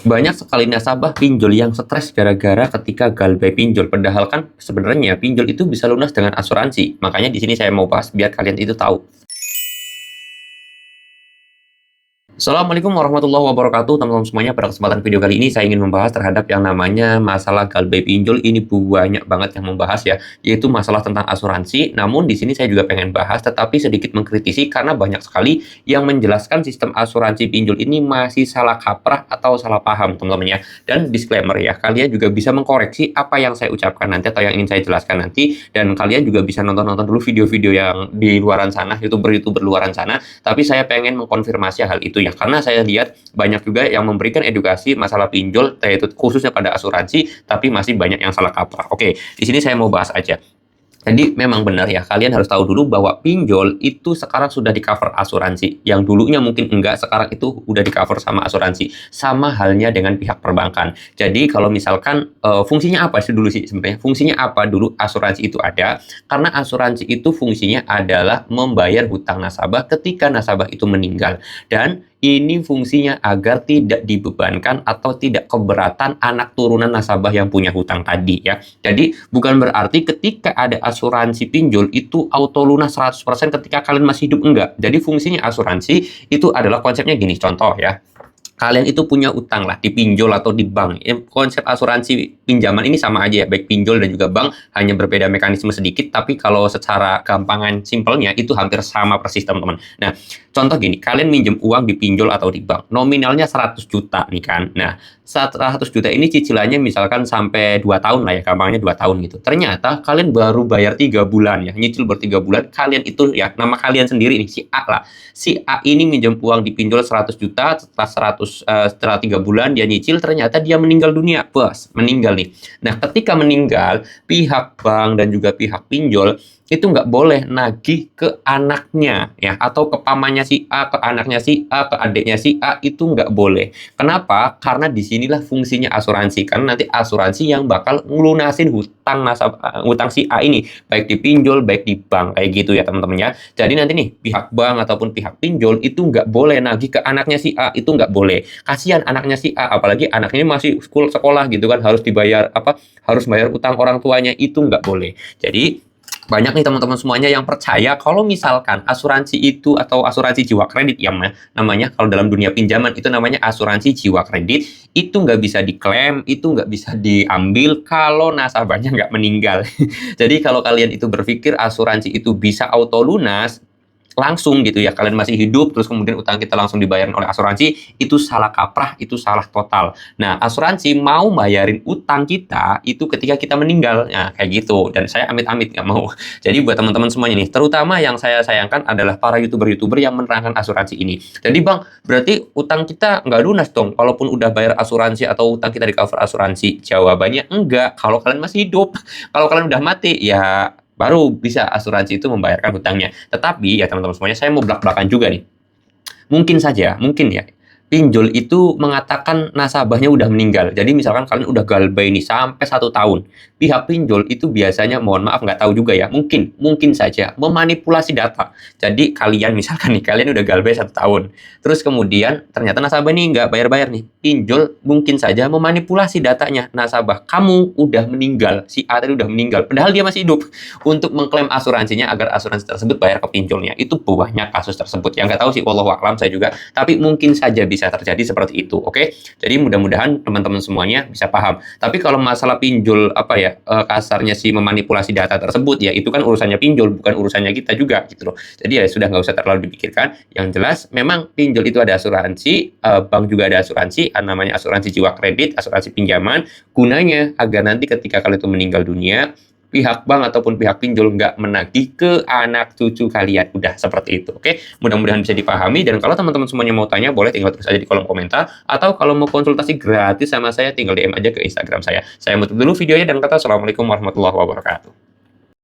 Banyak sekali nasabah pinjol yang stres gara-gara ketika galbay pinjol. Padahal kan sebenarnya pinjol itu bisa lunas dengan asuransi. Makanya di sini saya mau bahas biar kalian itu tahu. Assalamualaikum warahmatullahi wabarakatuh, teman-teman semuanya. Pada kesempatan video kali ini saya ingin membahas terhadap yang namanya masalah galbay pinjol. Ini banyak banget yang membahas ya, yaitu masalah tentang asuransi. Namun di sini saya juga pengen bahas, tetapi sedikit mengkritisi karena banyak sekali yang menjelaskan sistem asuransi pinjol ini masih salah kaprah atau salah paham, teman-teman ya. Dan disclaimer ya, kalian juga bisa mengkoreksi apa yang saya ucapkan nanti atau yang ingin saya jelaskan nanti. Dan kalian juga bisa nonton-nonton dulu video-video yang di luaran sana, youtuber-youtuber luaran sana. Tapi saya pengen mengkonfirmasi hal itu ya, karena saya lihat banyak juga yang memberikan edukasi masalah pinjol, yaitu khususnya pada asuransi, tapi masih banyak yang salah kaprah. Oke, di sini saya mau bahas aja. Jadi memang benar ya, kalian harus tahu dulu bahwa pinjol itu sekarang sudah di cover asuransi. Yang dulunya mungkin enggak, sekarang itu udah di cover sama asuransi. Sama halnya dengan pihak perbankan. Jadi kalau misalkan fungsinya apa sih dulu sih sebenarnya? Fungsinya apa dulu asuransi itu ada? Karena asuransi itu fungsinya adalah membayar hutang nasabah ketika nasabah itu meninggal. Dan ini fungsinya agar tidak dibebankan atau tidak keberatan anak turunan nasabah yang punya hutang tadi ya. Jadi bukan berarti ketika ada asuransi pinjol itu auto lunas 100% ketika kalian masih hidup, enggak. Jadi fungsinya asuransi itu adalah konsepnya gini, contoh ya. Kalian itu punya utang lah di pinjol atau di bank. Konsep asuransi pinjaman ini sama aja ya, baik pinjol dan juga bank, hanya berbeda mekanisme sedikit, tapi kalau secara gampangan simpelnya itu hampir sama persis teman-teman. Nah, contoh gini, kalian minjem uang di pinjol atau di bank, nominalnya 100 juta nih kan. Nah, 100 juta ini cicilannya misalkan sampai 2 tahun lah ya, gampangnya 2 tahun gitu. Ternyata kalian baru bayar 3 bulan ya, nyicil baru 3 bulan, kalian itu ya, nama kalian sendiri nih, si A lah. Si A ini minjem uang di pinjol 100 juta, setelah 3 bulan dia nyicil, ternyata dia meninggal dunia, bos, meninggal nih. Nah, ketika meninggal, pihak bank dan juga pihak pinjol itu nggak boleh nagih ke anaknya ya, atau ke pamannya si A, ke anaknya si A, ke adiknya si A, itu nggak boleh. Kenapa? Karena disinilah fungsinya asuransi, karena nanti asuransi yang bakal ngelunasin hutang nasabah, hutang si A ini, baik di pinjol, baik di bank, kayak gitu ya teman-teman ya. Jadi nanti nih pihak bank ataupun pihak pinjol itu nggak boleh nagih ke anaknya si A, itu nggak boleh. Kasihan anaknya si A, apalagi anaknya masih sekolah gitu kan, harus dibayar harus bayar utang orang tuanya, itu nggak boleh. Jadi banyak nih teman-teman semuanya yang percaya kalau misalkan asuransi itu atau asuransi jiwa kredit ya namanya, kalau dalam dunia pinjaman itu namanya asuransi jiwa kredit, itu nggak bisa diklaim, itu nggak bisa diambil kalau nasabahnya nggak meninggal. Jadi kalau kalian itu berpikir asuransi itu bisa auto lunas langsung gitu ya, kalian masih hidup terus kemudian utang kita langsung dibayarin oleh asuransi, itu salah kaprah, itu salah total. Nah, asuransi mau bayarin utang kita itu ketika kita meninggal, nah kayak gitu. Dan saya amit-amit nggak mau. Jadi buat teman-teman semuanya nih, terutama yang saya sayangkan adalah para youtuber-youtuber yang menerangkan asuransi ini. Jadi bang, berarti utang kita nggak lunas dong walaupun udah bayar asuransi atau utang kita di cover asuransi? Jawabannya enggak, kalau kalian masih hidup. Kalau kalian udah mati ya baru bisa asuransi itu membayarkan hutangnya. Tetapi ya teman-teman semuanya, saya mau belak-belakan juga nih. Mungkin saja, mungkin ya, pinjol itu mengatakan nasabahnya udah meninggal. Jadi misalkan kalian udah galbay nih sampai 1 tahun. Pihak pinjol itu biasanya, mohon maaf nggak tahu juga ya, mungkin saja memanipulasi data. Jadi kalian misalkan nih, kalian udah galbay 1 tahun. Terus kemudian ternyata nasabah nih nggak bayar-bayar nih. Pinjol mungkin saja memanipulasi datanya. Nasabah, kamu udah meninggal. Si A tadi udah meninggal. Padahal dia masih hidup. Untuk mengklaim asuransinya agar asuransi tersebut bayar ke pinjolnya. Itu banyak kasus tersebut. Yang nggak tahu sih, wallahu a'lam, saya juga. Tapi mungkin saja bisa terjadi seperti itu, oke? Jadi mudah-mudahan teman-teman semuanya bisa paham. Tapi kalau masalah pinjol kasarnya sih memanipulasi data tersebut ya, itu kan urusannya pinjol, bukan urusannya kita juga gitu loh. Jadi ya sudah nggak usah terlalu dipikirkan. Yang jelas memang pinjol itu ada asuransi, bank juga ada asuransi, namanya asuransi jiwa kredit, asuransi pinjaman, gunanya agar nanti ketika kalian itu meninggal dunia, pihak bank ataupun pihak pinjol nggak menagih ke anak cucu kalian. Udah seperti itu, oke? Mudah-mudahan bisa dipahami, dan kalau teman-teman semuanya mau tanya, boleh tinggal tulis aja di kolom komentar, atau kalau mau konsultasi gratis sama saya, tinggal DM aja ke Instagram saya. Saya tutup dulu videonya dan kata assalamualaikum warahmatullahi wabarakatuh.